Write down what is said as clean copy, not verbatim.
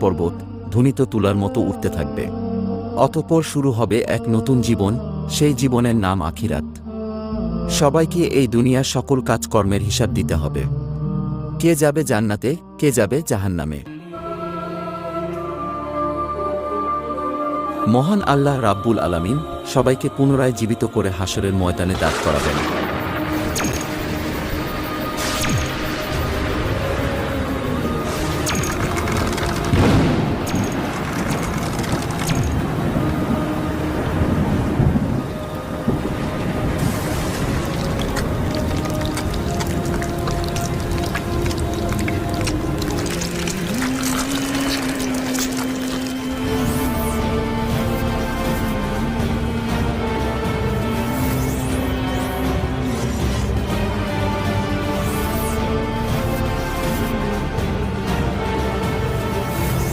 পর্বত ধ্বনিত তুলার মতো উঠতে থাকবে। অতঃপর শুরু হবে এক নতুন জীবন, সেই জীবনের নাম আখিরাত। সবাইকে এই দুনিয়ার সকল কাজকর্মের হিসাব দিতে হবে। কে যাবে জান্নাতে, কে যাবে জাহান্নামে। মহান আল্লাহ রাব্বুল আলামিন সবাইকে পুনরায় জীবিত করে হাশরের ময়দানে দাঁড় করাবেন।